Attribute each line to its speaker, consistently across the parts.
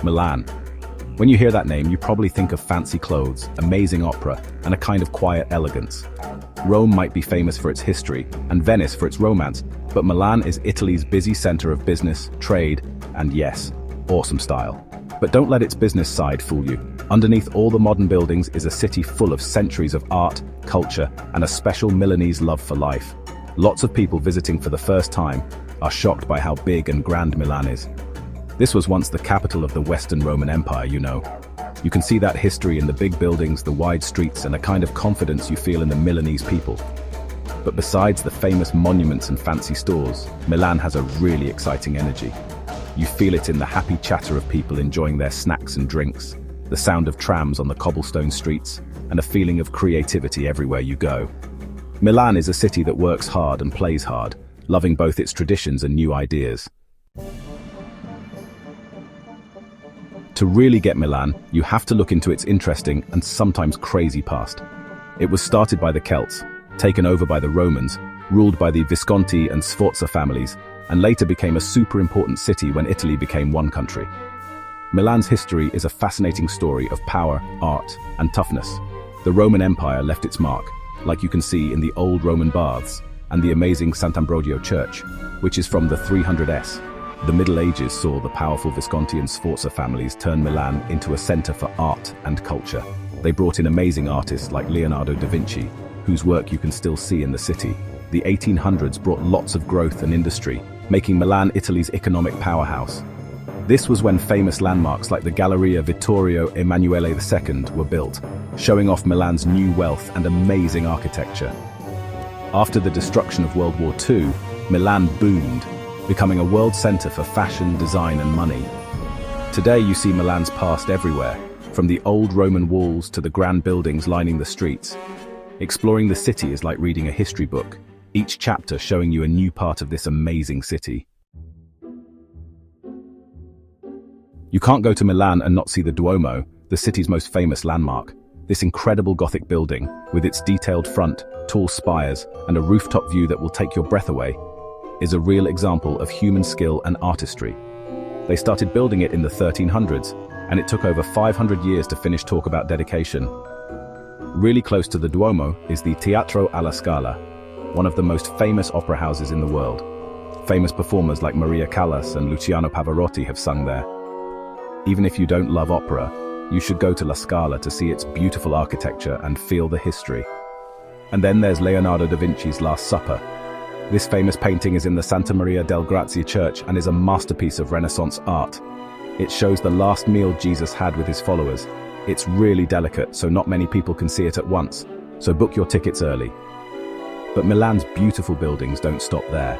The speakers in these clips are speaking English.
Speaker 1: Milan. When you hear that name, you probably think of fancy clothes, amazing opera, and a kind of quiet elegance. Rome might be famous for its history, and Venice for its romance, but Milan is Italy's busy center of business, trade, and yes, awesome style. But don't let its business side fool you. Underneath all the modern buildings is a city full of centuries of art, culture, and a special Milanese love for life. Lots of people visiting for the first time are shocked by how big and grand Milan is. This was once the capital of the Western Roman Empire, you know. You can see that history in the big buildings, the wide streets, and a kind of confidence you feel in the Milanese people. But besides the famous monuments and fancy stores, Milan has a really exciting energy. You feel it in the happy chatter of people enjoying their snacks and drinks, the sound of trams on the cobblestone streets, and a feeling of creativity everywhere you go. Milan is a city that works hard and plays hard, loving both its traditions and new ideas. To really get Milan, you have to look into its interesting and sometimes crazy past. It was started by the Celts, taken over by the Romans, ruled by the Visconti and Sforza families, and later became a super important city when Italy became one country. Milan's history is a fascinating story of power, art, and toughness. The Roman Empire left its mark, like you can see in the old Roman baths and the amazing Sant'Ambrogio Church, which is from the 300s. The Middle Ages saw the powerful Visconti and Sforza families turn Milan into a center for art and culture. They brought in amazing artists like Leonardo da Vinci, whose work you can still see in the city. The 1800s brought lots of growth and industry, making Milan Italy's economic powerhouse. This was when famous landmarks like the Galleria Vittorio Emanuele II were built, showing off Milan's new wealth and amazing architecture. After the destruction of World War II, Milan boomed, becoming a world center for fashion, design, and money. Today you see Milan's past everywhere, from the old Roman walls to the grand buildings lining the streets. Exploring the city is like reading a history book, each chapter showing you a new part of this amazing city. You can't go to Milan and not see the Duomo, the city's most famous landmark. This incredible Gothic building, with its detailed front, tall spires, and a rooftop view that will take your breath away, is a real example of human skill and artistry. They started building it in the 1300s, and it took over 500 years to finish. Talk about dedication. Really close to the Duomo is the Teatro alla Scala, one of the most famous opera houses in the world. Famous performers like Maria Callas and Luciano Pavarotti have sung there. Even if you don't love opera, you should go to La Scala to see its beautiful architecture and feel the history. And then there's Leonardo da Vinci's Last Supper. This famous painting is in the Santa Maria del Grazie church and is a masterpiece of Renaissance art. It shows the last meal Jesus had with his followers. It's really delicate, so not many people can see it at once, so book your tickets early. But Milan's beautiful buildings don't stop there.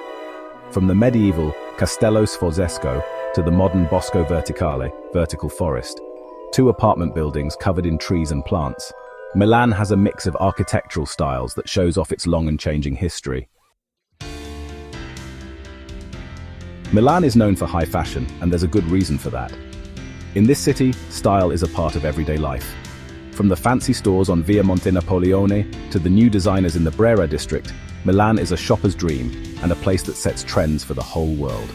Speaker 1: From the medieval Castello Sforzesco to the modern Bosco Verticale, vertical forest, two apartment buildings covered in trees and plants, Milan has a mix of architectural styles that shows off its long and changing history. Milan is known for high fashion, and there's a good reason for that. In this city, style is a part of everyday life. From the fancy stores on Via Montenapoleone to the new designers in the Brera district, Milan is a shopper's dream and a place that sets trends for the whole world.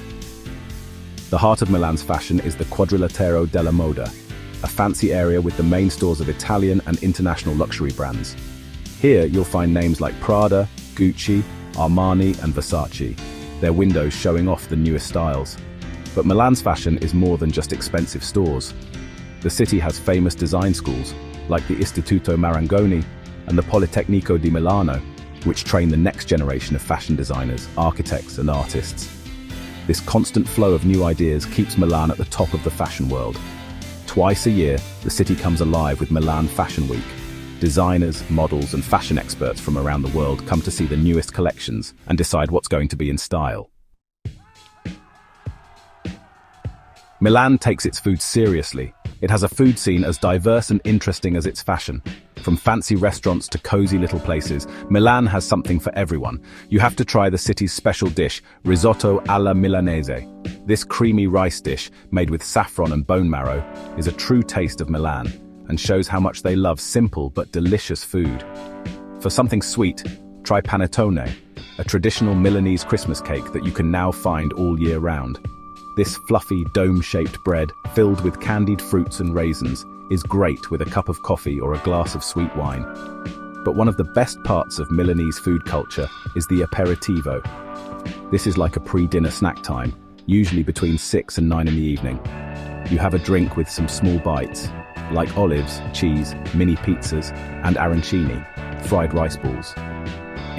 Speaker 1: The heart of Milan's fashion is the Quadrilatero della Moda, a fancy area with the main stores of Italian and international luxury brands. Here you'll find names like Prada, Gucci, Armani, and Versace, their windows showing off the newest styles. But Milan's fashion is more than just expensive stores. The city has famous design schools, like the Istituto Marangoni and the Politecnico di Milano, which train the next generation of fashion designers, architects, and artists. This constant flow of new ideas keeps Milan at the top of the fashion world. Twice a year, the city comes alive with Milan Fashion Week. Designers, models, and fashion experts from around the world come to see the newest collections and decide what's going to be in style. Milan takes its food seriously. It has a food scene as diverse and interesting as its fashion. From fancy restaurants to cozy little places, Milan has something for everyone. You have to try the city's special dish, risotto alla milanese. This creamy rice dish, made with saffron and bone marrow, is a true taste of Milan and shows how much they love simple but delicious food. For something sweet, try panettone, a traditional Milanese Christmas cake that you can now find all year round. This fluffy, dome-shaped bread, filled with candied fruits and raisins, is great with a cup of coffee or a glass of sweet wine. But one of the best parts of Milanese food culture is the aperitivo. This is like a pre-dinner snack time, usually between 6 and 9 in the evening. You have a drink with some small bites, like olives, cheese, mini pizzas, and arancini, fried rice balls.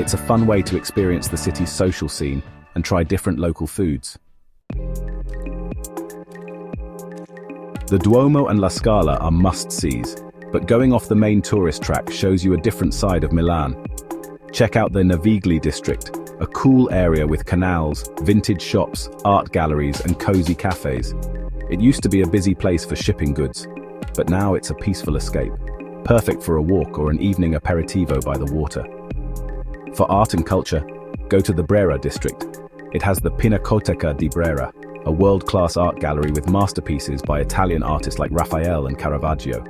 Speaker 1: It's a fun way to experience the city's social scene and try different local foods. The Duomo and La Scala are must-sees, but going off the main tourist track shows you a different side of Milan. Check out the Navigli district, a cool area with canals, vintage shops, art galleries, and cozy cafes. It used to be a busy place for shipping goods, but now it's a peaceful escape, perfect for a walk or an evening aperitivo by the water. For art and culture, go to the Brera district. It has the Pinacoteca di Brera, a world-class art gallery with masterpieces by Italian artists like Raphael and Caravaggio.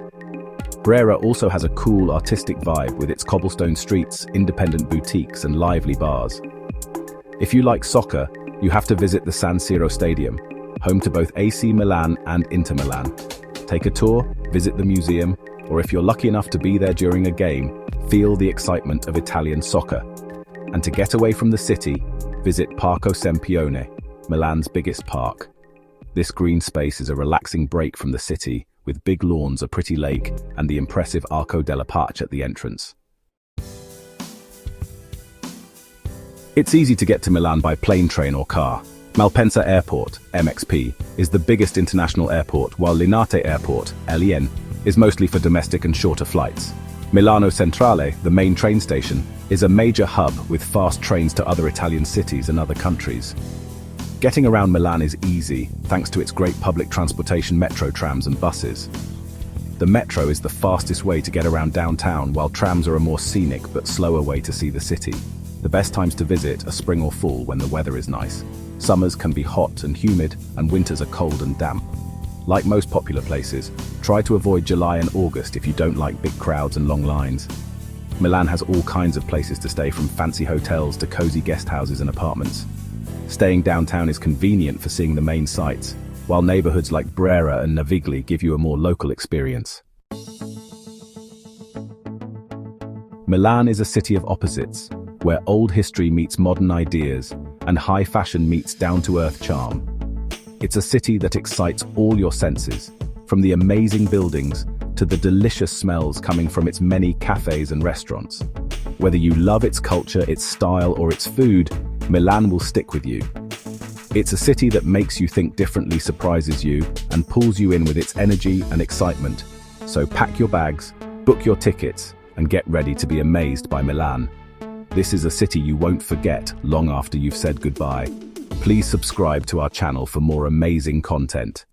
Speaker 1: Brera also has a cool artistic vibe with its cobblestone streets, independent boutiques, and lively bars. If you like soccer, you have to visit the San Siro Stadium, home to both AC Milan and Inter Milan. Take a tour, visit the museum, or if you're lucky enough to be there during a game, feel the excitement of Italian soccer. And to get away from the city, visit Parco Sempione, Milan's biggest park. This green space is a relaxing break from the city, with big lawns, a pretty lake, and the impressive Arco della Pace at the entrance. It's easy to get to Milan by plane, train, or car. Malpensa Airport, MXP, is the biggest international airport, while Linate Airport, LIN, is mostly for domestic and shorter flights. Milano Centrale, the main train station, is a major hub with fast trains to other Italian cities and other countries. Getting around Milan is easy, thanks to its great public transportation metro trams and buses. The metro is the fastest way to get around downtown, while trams are a more scenic but slower way to see the city. The best times to visit are spring or fall when the weather is nice. Summers can be hot and humid, and winters are cold and damp. Like most popular places, try to avoid July and August if you don't like big crowds and long lines. Milan has all kinds of places to stay, from fancy hotels to cozy guest houses and apartments. Staying downtown is convenient for seeing the main sights, while neighborhoods like Brera and Navigli give you a more local experience. Milan is a city of opposites, where old history meets modern ideas and high fashion meets down-to-earth charm. It's a city that excites all your senses, from the amazing buildings to the delicious smells coming from its many cafes and restaurants. Whether you love its culture, its style, or its food, Milan will stick with you. It's a city that makes you think differently, surprises you, and pulls you in with its energy and excitement. So pack your bags, book your tickets, and get ready to be amazed by Milan. This is a city you won't forget long after you've said goodbye. Please subscribe to our channel for more amazing content.